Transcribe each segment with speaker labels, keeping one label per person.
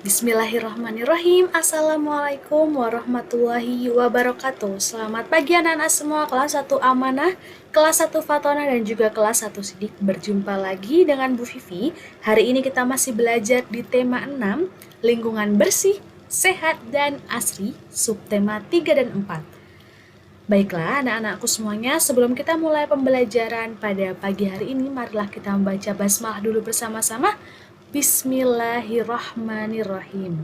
Speaker 1: Bismillahirrahmanirrahim. Assalamualaikum warahmatullahi wabarakatuh. Selamat pagi anak-anak semua kelas 1 Amanah, kelas 1 Fatona dan juga kelas 1 Sidik. Berjumpa lagi dengan Bu Vivi. Hari ini kita masih belajar di tema 6, lingkungan bersih, sehat dan asri, subtema 3 dan 4. Baiklah anak-anakku semuanya, sebelum kita mulai pembelajaran pada pagi hari ini, marilah kita membaca basmalah dulu bersama-sama. Bismillahirrahmanirrahim.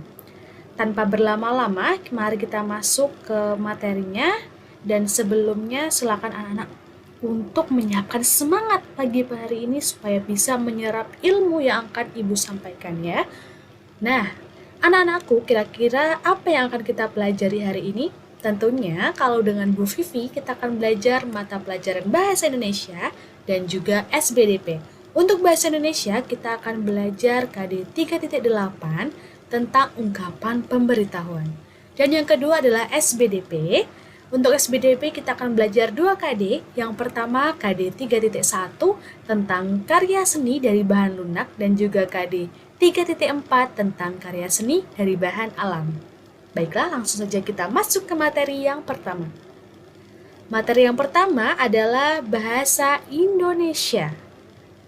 Speaker 1: Tanpa berlama-lama, mari kita masuk ke materinya. Dan sebelumnya silakan anak-anak untuk menyiapkan semangat pagi hari ini supaya bisa menyerap ilmu yang akan Ibu sampaikan ya. Nah, anak-anakku, kira-kira apa yang akan kita pelajari hari ini? Tentunya kalau dengan Bu Vivi kita akan belajar mata pelajaran Bahasa Indonesia dan juga SBDP. Untuk Bahasa Indonesia, kita akan belajar KD 3.8 tentang ungkapan pemberitahuan. Dan yang kedua adalah SBDP. Untuk SBDP, kita akan belajar 2 KD. Yang pertama, KD 3.1 tentang karya seni dari bahan lunak dan juga KD 3.4 tentang karya seni dari bahan alam. Baiklah, langsung saja kita masuk ke materi yang pertama. Materi yang pertama adalah Bahasa Indonesia.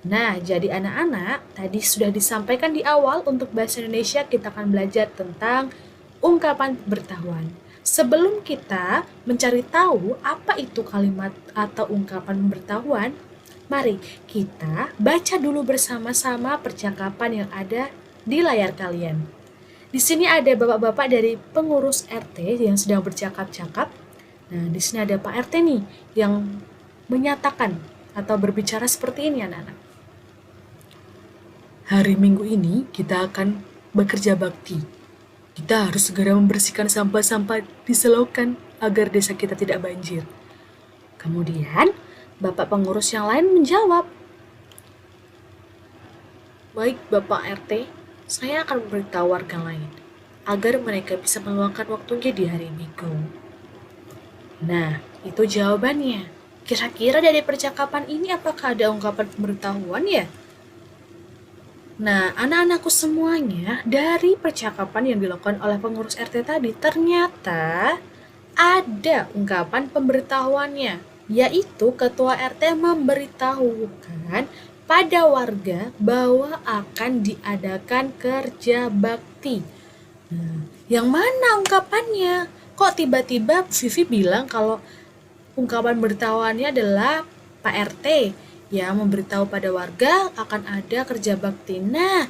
Speaker 1: Nah, jadi anak-anak, tadi sudah disampaikan di awal untuk Bahasa Indonesia kita akan belajar tentang ungkapan pemberitahuan. Sebelum kita mencari tahu apa itu kalimat atau ungkapan pemberitahuan, mari kita baca dulu bersama-sama percakapan yang ada di layar kalian. Di sini ada bapak-bapak dari pengurus RT yang sedang bercakap-cakap. Nah, di sini ada Pak RT nih yang menyatakan atau berbicara seperti ini anak-anak. Hari Minggu ini kita akan bekerja bakti. Kita harus segera membersihkan sampah-sampah di selokan agar desa kita tidak banjir. Kemudian, Bapak pengurus yang lain menjawab, "Baik Bapak RT, saya akan memberitahu warga lain agar mereka bisa meluangkan waktunya di hari Minggu." Nah, itu jawabannya. Kira-kira dari percakapan ini apakah ada ungkapan pemberitahuan ya? Nah, anak-anakku semuanya, dari percakapan yang dilakukan oleh pengurus RT tadi, ternyata ada ungkapan pemberitahuannya, yaitu ketua RT memberitahukan pada warga bahwa akan diadakan kerja bakti. Nah, yang mana ungkapannya? Kok tiba-tiba Vivi bilang kalau ungkapan pemberitahuannya adalah Pak RT yang memberitahu pada warga akan ada kerja bakti. Nah,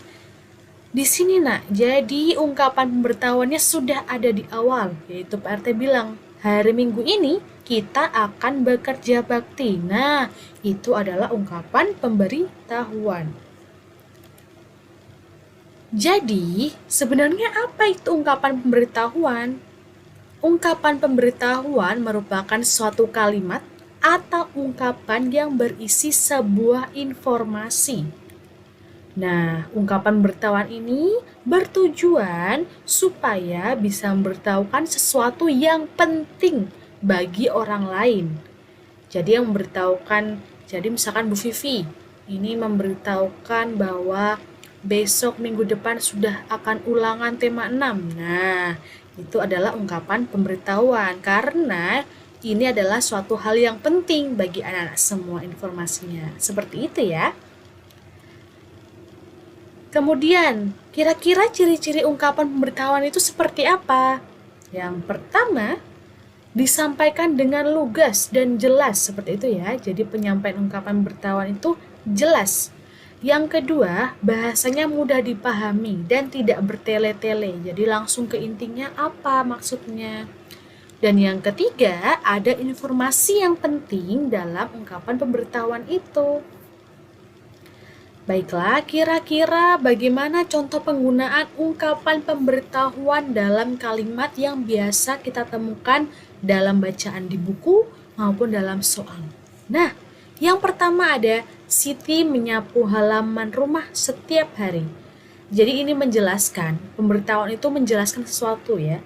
Speaker 1: di sini nak, jadi ungkapan pemberitahuannya sudah ada di awal, yaitu Pak RT bilang, hari Minggu ini kita akan bekerja bakti. Nah, itu adalah ungkapan pemberitahuan. Jadi, sebenarnya apa itu ungkapan pemberitahuan? Ungkapan pemberitahuan merupakan suatu kalimat atau ungkapan yang berisi sebuah informasi. Nah, ungkapan pemberitahuan ini bertujuan supaya bisa memberitahukan sesuatu yang penting bagi orang lain. Jadi yang memberitahukan, jadi misalkan Bu Vivi ini memberitahukan bahwa besok minggu depan sudah akan ulangan tema 6. Nah, itu adalah ungkapan pemberitahuan karena ini adalah suatu hal yang penting bagi anak-anak semua informasinya. Seperti itu ya. Kemudian, kira-kira ciri-ciri ungkapan pemberitahuan itu seperti apa? Yang pertama, disampaikan dengan lugas dan jelas seperti itu ya. Jadi penyampaian ungkapan pemberitahuan itu jelas. Yang kedua, bahasanya mudah dipahami dan tidak bertele-tele. Jadi langsung ke intinya apa maksudnya. Dan yang ketiga, ada informasi yang penting dalam ungkapan pemberitahuan itu. Baiklah, kira-kira bagaimana contoh penggunaan ungkapan pemberitahuan dalam kalimat yang biasa kita temukan dalam bacaan di buku maupun dalam soal? Nah, yang pertama ada Siti menyapu halaman rumah setiap hari. Jadi ini menjelaskan, pemberitahuan itu menjelaskan sesuatu ya.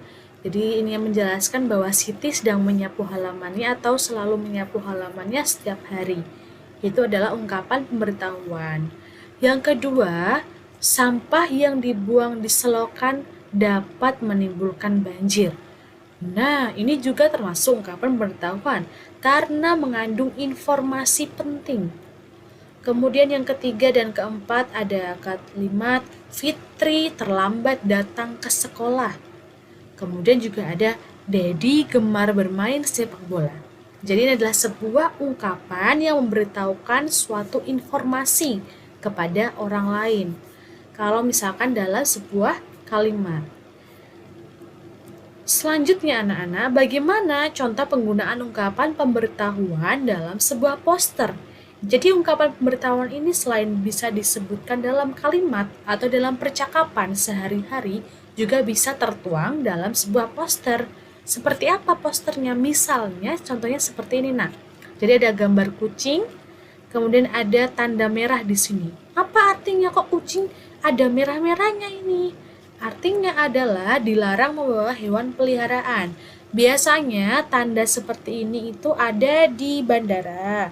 Speaker 1: Jadi ini yang menjelaskan bahwa Siti sedang menyapu halamannya atau selalu menyapu halamannya setiap hari. Itu adalah ungkapan pemberitahuan. Yang kedua, sampah yang dibuang di selokan dapat menimbulkan banjir. Nah, ini juga termasuk ungkapan pemberitahuan karena mengandung informasi penting. Kemudian yang ketiga dan keempat ada kalimat Fitri terlambat datang ke sekolah. Kemudian juga ada Dedi gemar bermain sepak bola. Jadi ini adalah sebuah ungkapan yang memberitahukan suatu informasi kepada orang lain. Kalau misalkan dalam sebuah kalimat. Selanjutnya anak-anak, bagaimana contoh penggunaan ungkapan pemberitahuan dalam sebuah poster? Jadi ungkapan pemberitahuan ini selain bisa disebutkan dalam kalimat atau dalam percakapan sehari-hari, juga bisa tertuang dalam sebuah poster. Seperti apa posternya? Misalnya contohnya seperti ini. Nah, jadi ada gambar kucing, kemudian ada tanda merah di sini. Apa artinya kok kucing ada merah-merahnya ini? Artinya adalah dilarang membawa hewan peliharaan. Biasanya tanda seperti ini itu ada di bandara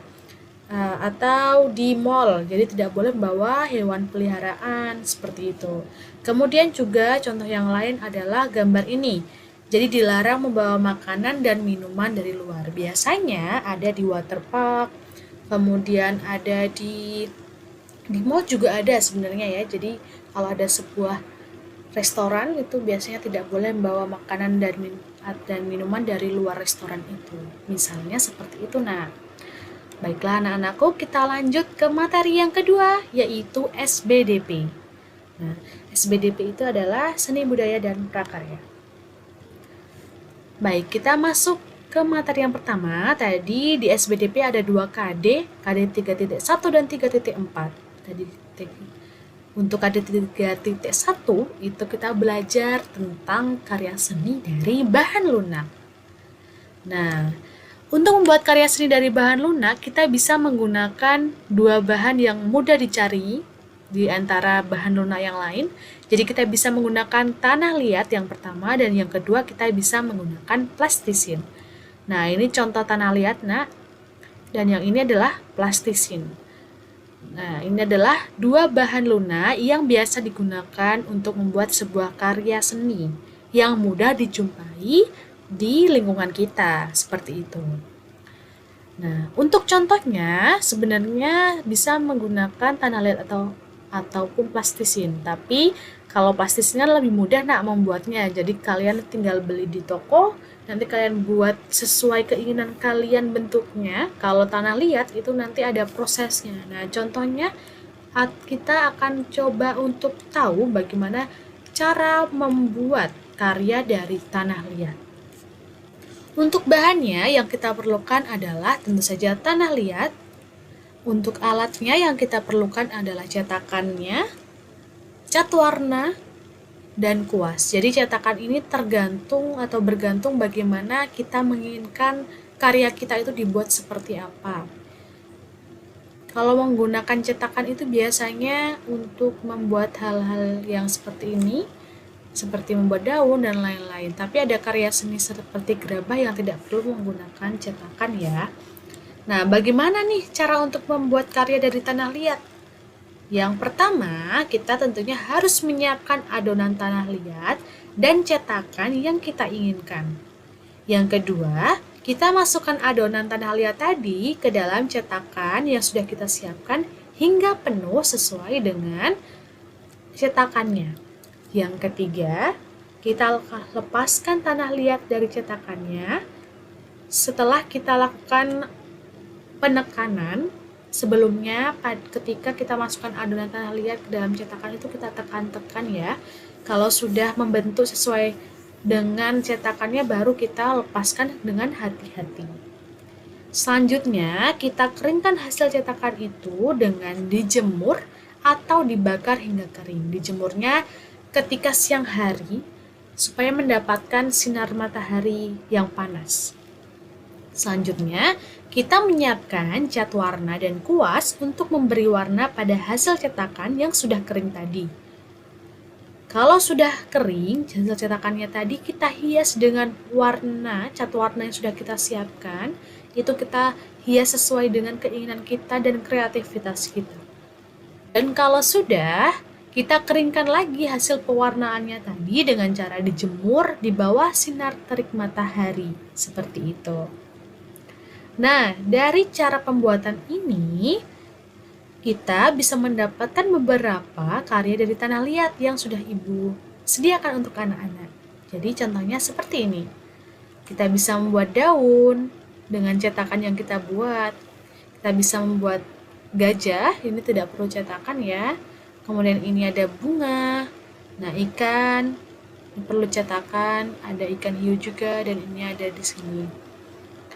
Speaker 1: atau di mall. Jadi tidak boleh membawa hewan peliharaan seperti itu. Kemudian juga contoh yang lain adalah gambar ini. Jadi dilarang membawa makanan dan minuman dari luar. Biasanya ada di waterpark, kemudian ada di mall juga ada sebenarnya ya. Jadi kalau ada sebuah restoran itu biasanya tidak boleh membawa makanan dan minuman dari luar restoran itu. Misalnya seperti itu. Nah, baiklah anak-anakku, kita lanjut ke materi yang kedua, yaitu SBDP. Nah, SBDP itu adalah seni budaya dan prakarya. Baik, kita masuk ke materi yang pertama. Tadi di SBDP ada 2 KD, KD 3.1 dan 3.4. Tadi untuk KD 3.1 itu kita belajar tentang karya seni dari bahan lunak. Nah, untuk membuat karya seni dari bahan lunak, kita bisa menggunakan 2 bahan yang mudah dicari di antara bahan lunak yang lain. Jadi kita bisa menggunakan tanah liat yang pertama, dan yang kedua kita bisa menggunakan plastisin. Nah, ini contoh tanah liat, nak. Dan yang ini adalah plastisin. Nah, ini adalah 2 bahan lunak yang biasa digunakan untuk membuat sebuah karya seni yang mudah dijumpai di lingkungan kita, seperti itu. Nah, untuk contohnya sebenarnya bisa menggunakan tanah liat ataupun plastisin. Tapi kalau plastisinnya lebih mudah nak membuatnya. Jadi kalian tinggal beli di toko, nanti kalian buat sesuai keinginan kalian bentuknya. Kalau tanah liat itu nanti ada prosesnya. Nah, contohnya kita akan coba untuk tahu bagaimana cara membuat karya dari tanah liat. Untuk bahannya yang kita perlukan adalah tentu saja tanah liat. Untuk alatnya yang kita perlukan adalah cetakannya, cat warna, dan kuas. Jadi cetakan ini bergantung bagaimana kita menginginkan karya kita itu dibuat seperti apa. Kalau menggunakan cetakan itu biasanya untuk membuat hal-hal yang seperti ini, seperti membuat daun dan lain-lain. Tapi ada karya seni seperti gerabah yang tidak perlu menggunakan cetakan ya. Nah, bagaimana nih cara untuk membuat karya dari tanah liat? Yang pertama, kita tentunya harus menyiapkan adonan tanah liat dan cetakan yang kita inginkan. Yang kedua, kita masukkan adonan tanah liat tadi ke dalam cetakan yang sudah kita siapkan hingga penuh sesuai dengan cetakannya. Yang ketiga, kita lepaskan tanah liat dari cetakannya. Setelah kita lakukan penekanan, sebelumnya ketika kita masukkan adonan tanah liat ke dalam cetakan itu kita tekan-tekan ya. Kalau sudah membentuk sesuai dengan cetakannya, baru kita lepaskan dengan hati-hati. Selanjutnya, kita keringkan hasil cetakan itu dengan dijemur atau dibakar hingga kering. Dijemurnya ketika siang hari supaya mendapatkan sinar matahari yang panas. Selanjutnya, kita menyiapkan cat warna dan kuas untuk memberi warna pada hasil cetakan yang sudah kering tadi. Kalau sudah kering, hasil cetakannya tadi kita hias dengan cat warna yang sudah kita siapkan. Itu kita hias sesuai dengan keinginan kita dan kreativitas kita. Dan kalau sudah, kita keringkan lagi hasil pewarnaannya tadi dengan cara dijemur di bawah sinar terik matahari, seperti itu. Nah, dari cara pembuatan ini, kita bisa mendapatkan beberapa karya dari tanah liat yang sudah Ibu sediakan untuk anak-anak. Jadi contohnya seperti ini. Kita bisa membuat daun dengan cetakan yang kita buat. Kita bisa membuat gajah, ini tidak perlu cetakan ya. Kemudian ini ada bunga. Nah, ikan ini perlu cetakan, ada ikan hiu juga dan ini ada di sini.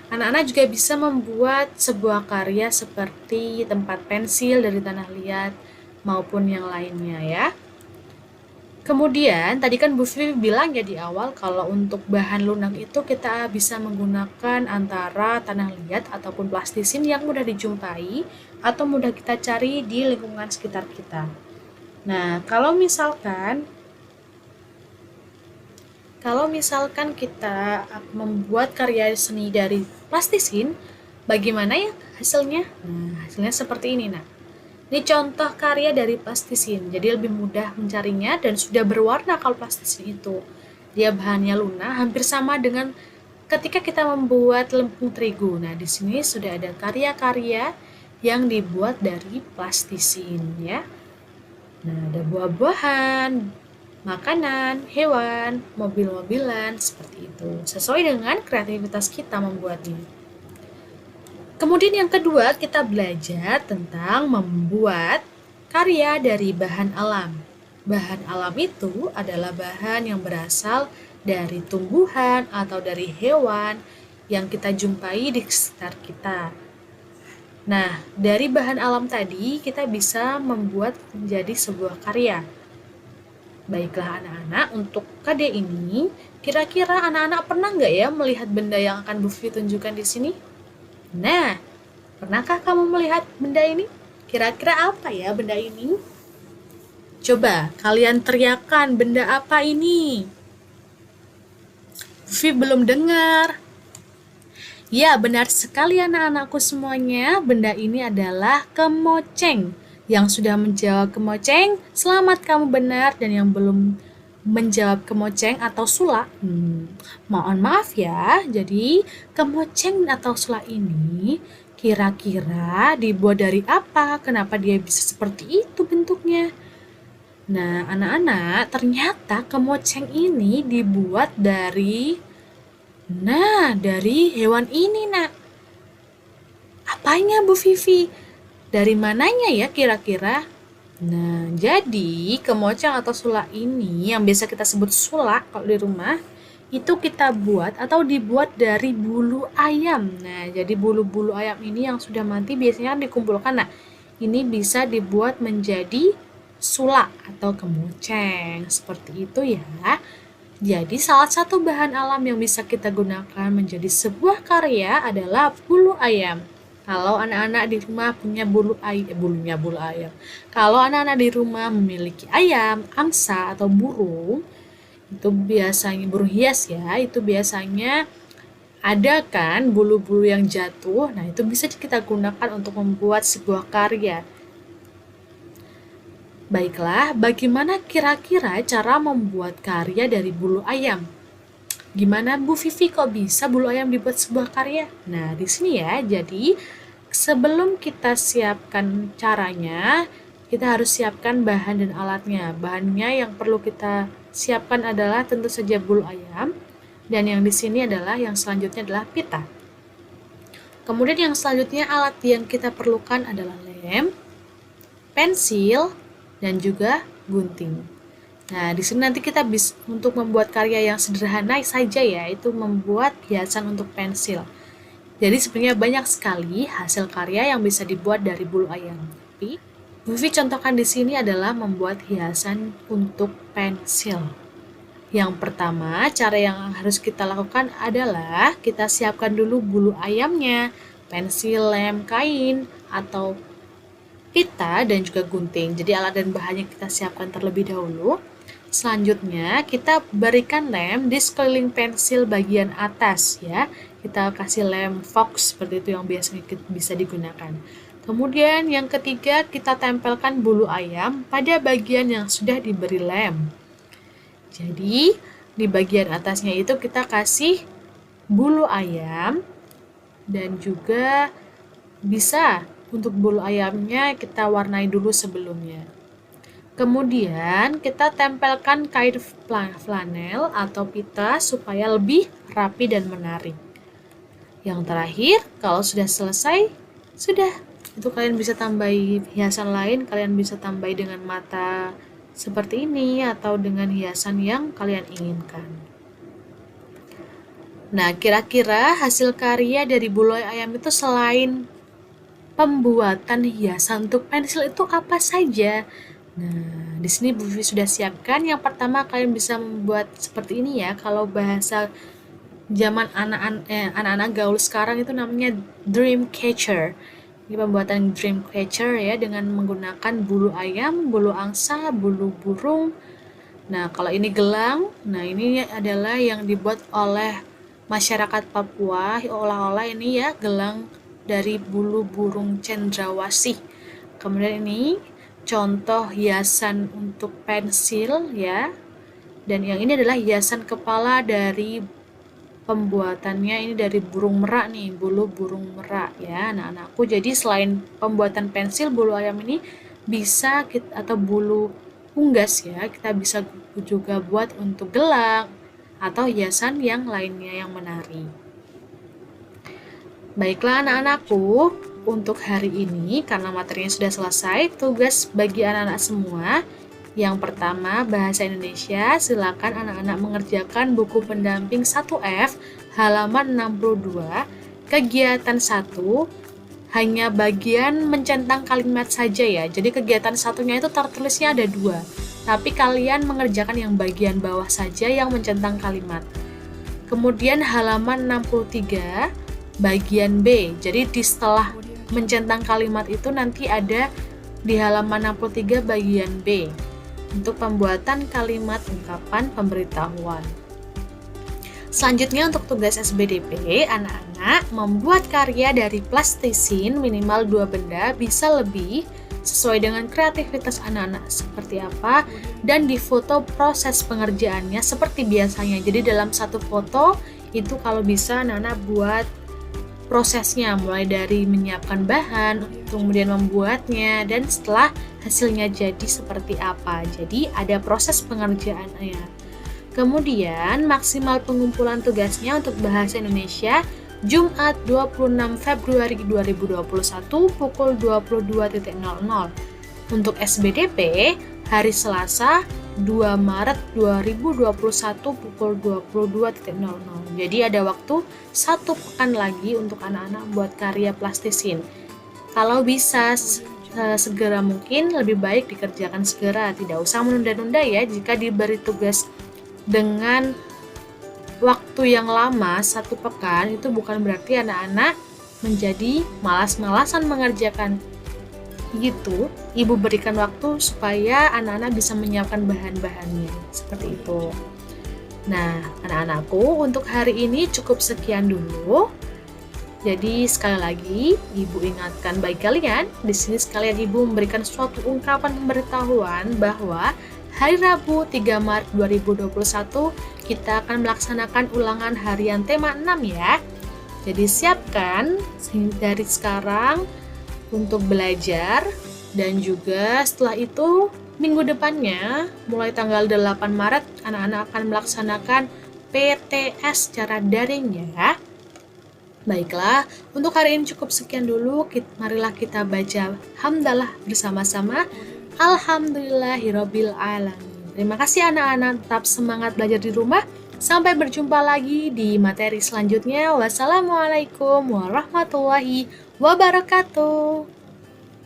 Speaker 1: Anak-anak juga bisa membuat sebuah karya seperti tempat pensil dari tanah liat maupun yang lainnya ya. Kemudian, tadi kan Bu Vivi bilang ya di awal kalau untuk bahan lunak itu kita bisa menggunakan antara tanah liat ataupun plastisin yang mudah dijumpai atau mudah kita cari di lingkungan sekitar kita. Nah, kalau misalkan kita membuat karya seni dari plastisin, bagaimana ya hasilnya? Nah, hasilnya seperti ini. Nah, ini contoh karya dari plastisin, jadi lebih mudah mencarinya dan sudah berwarna kalau plastisin itu. Dia bahannya lunak, hampir sama dengan ketika kita membuat lempung terigu. Nah, di sini sudah ada karya-karya yang dibuat dari plastisin ya. Nah, ada buah-buahan, makanan, hewan, mobil-mobilan, seperti itu. Sesuai dengan kreativitas kita membuatnya. Kemudian yang kedua, kita belajar tentang membuat karya dari bahan alam. Bahan alam itu adalah bahan yang berasal dari tumbuhan atau dari hewan yang kita jumpai di sekitar kita. Nah, dari bahan alam tadi kita bisa membuat menjadi sebuah karya. Baiklah anak-anak, untuk KD ini, kira-kira anak-anak pernah nggak ya melihat benda yang akan Bu Vivi tunjukkan di sini? Nah, pernahkah kamu melihat benda ini? Kira-kira apa ya benda ini? Coba kalian teriakan, benda apa ini? Vivi belum dengar. Ya, benar sekali anak-anakku semuanya. Benda ini adalah kemoceng. Yang sudah menjawab kemoceng, selamat kamu benar. Dan yang belum menjawab kemoceng atau sulak, mohon maaf ya. Jadi kemoceng atau sulak ini kira-kira dibuat dari apa? Kenapa dia bisa seperti itu bentuknya? Nah, anak-anak, ternyata kemoceng ini dibuat dari hewan ini, Nak. Apanya, Bu Vivi? Dari mananya ya kira-kira? Nah, jadi kemoceng atau sulak ini yang biasa kita sebut sulak kalau di rumah, itu kita buat atau dibuat dari bulu ayam. Nah, jadi bulu-bulu ayam ini yang sudah mati biasanya dikumpulkan. Nah, ini bisa dibuat menjadi sulak atau kemoceng. Seperti itu ya. Jadi salah satu bahan alam yang bisa kita gunakan menjadi sebuah karya adalah bulu ayam. Kalau anak-anak di rumah punya bulu ayam. Kalau anak-anak di rumah memiliki ayam, angsa atau burung, itu biasanya burung hias ya, itu biasanya ada kan bulu-bulu yang jatuh. Nah, itu bisa kita gunakan untuk membuat sebuah karya. Baiklah, bagaimana kira-kira cara membuat karya dari bulu ayam? Gimana Bu Vivi kok bisa bulu ayam dibuat sebuah karya? Nah, di sini ya. Jadi, sebelum kita siapkan caranya, kita harus siapkan bahan dan alatnya. Bahannya yang perlu kita siapkan adalah tentu saja bulu ayam, dan yang di sini adalah yang selanjutnya adalah pita. Kemudian yang selanjutnya alat yang kita perlukan adalah lem, pensil, dan juga gunting. Nah, di sini nanti kita bisa untuk membuat karya yang sederhana saja ya, itu membuat hiasan untuk pensil. Jadi sebenarnya banyak sekali hasil karya yang bisa dibuat dari bulu ayam. Tapi Bu Vivi contohkan di sini adalah membuat hiasan untuk pensil. Yang pertama, cara yang harus kita lakukan adalah kita siapkan dulu bulu ayamnya, pensil, lem, kain, atau pita, dan juga gunting. Jadi alat dan bahannya kita siapkan terlebih dahulu. Selanjutnya, kita berikan lem di sekeliling pensil bagian atas ya. kita kasih lem fox seperti itu yang biasanya bisa digunakan. Kemudian yang ketiga, kita tempelkan bulu ayam pada bagian yang sudah diberi lem. Jadi di bagian atasnya itu kita kasih bulu ayam, dan juga bisa untuk bulu ayamnya kita warnai dulu sebelumnya. Kemudian kita tempelkan kain flanel atau pita supaya lebih rapi dan menarik. Yang terakhir, kalau sudah selesai, sudah. Itu kalian bisa tambahi hiasan lain, kalian bisa tambahi dengan mata seperti ini atau dengan hiasan yang kalian inginkan. Nah, kira-kira hasil karya dari bulu ayam itu selain pembuatan hiasan untuk pensil itu apa saja? Nah, di sini Bu Vivi sudah siapkan. Yang pertama, kalian bisa membuat seperti ini ya. Kalau bahasa zaman anak-anak gaul sekarang itu namanya dream catcher. Ini pembuatan dream catcher ya, dengan menggunakan bulu ayam, bulu angsa, bulu burung. Nah, kalau ini gelang, nah ini adalah yang dibuat oleh masyarakat Papua, olah-olah ini ya, gelang dari bulu burung cendrawasih. Kemudian ini contoh hiasan untuk pensil ya. Dan yang ini adalah hiasan kepala dari pembuatannya ini dari burung merak nih, bulu burung merak ya anak-anakku. Jadi selain pembuatan pensil, bulu ayam ini bisa atau bulu unggas ya, kita bisa juga buat untuk gelang atau hiasan yang lainnya yang menari. Baiklah anak-anakku, untuk hari ini karena materinya sudah selesai, tugas bagi anak-anak semua. Yang pertama, bahasa Indonesia, silakan anak-anak mengerjakan buku pendamping 1F halaman 62, kegiatan 1, hanya bagian mencentang kalimat saja ya. Jadi kegiatan satunya itu tertulisnya ada 2, tapi kalian mengerjakan yang bagian bawah saja yang mencentang kalimat. Kemudian halaman 63, bagian B. Jadi di setelah mencentang kalimat itu nanti ada di halaman 63 bagian B. Untuk pembuatan kalimat ungkapan pemberitahuan. Selanjutnya untuk tugas SBDP, anak-anak membuat karya dari plastisin minimal 2 benda, bisa lebih sesuai dengan kreativitas anak-anak seperti apa, dan difoto proses pengerjaannya seperti biasanya. Jadi dalam satu foto itu kalau bisa anak-anak buat prosesnya, mulai dari menyiapkan bahan, kemudian membuatnya, dan setelah hasilnya jadi seperti apa. Jadi ada proses pengerjaannya. Kemudian maksimal pengumpulan tugasnya untuk bahasa Indonesia Jumat 26 Februari 2021 pukul 22.00. Untuk SBDP hari Selasa 2 Maret 2021 pukul 22.00. Jadi ada waktu 1 pekan lagi untuk anak-anak buat karya plastisin. Kalau bisa segera mungkin, lebih baik dikerjakan segera, tidak usah menunda-nunda ya. Jika diberi tugas dengan waktu yang lama 1 pekan, itu bukan berarti anak-anak menjadi malas-malasan mengerjakan. Gitu, ibu berikan waktu supaya anak-anak bisa menyiapkan bahan-bahannya, seperti itu. Nah, anak-anakku, untuk hari ini cukup sekian dulu. Jadi sekali lagi, ibu ingatkan bagi kalian, di sini sekalian ibu memberikan suatu ungkapan pemberitahuan bahwa hari Rabu 3 Maret 2021 kita akan melaksanakan ulangan harian tema 6 ya. Jadi siapkan dari sekarang untuk belajar, dan juga setelah itu minggu depannya mulai tanggal 8 Maret anak-anak akan melaksanakan PTS secara daring ya. Baiklah, untuk hari ini cukup sekian dulu. Marilah kita baca hamdalah bersama-sama. Alhamdulillahirabbil alamin. Terima kasih anak-anak, tetap semangat belajar di rumah. Sampai berjumpa lagi di materi selanjutnya. Wassalamualaikum warahmatullahi wabarakatuh.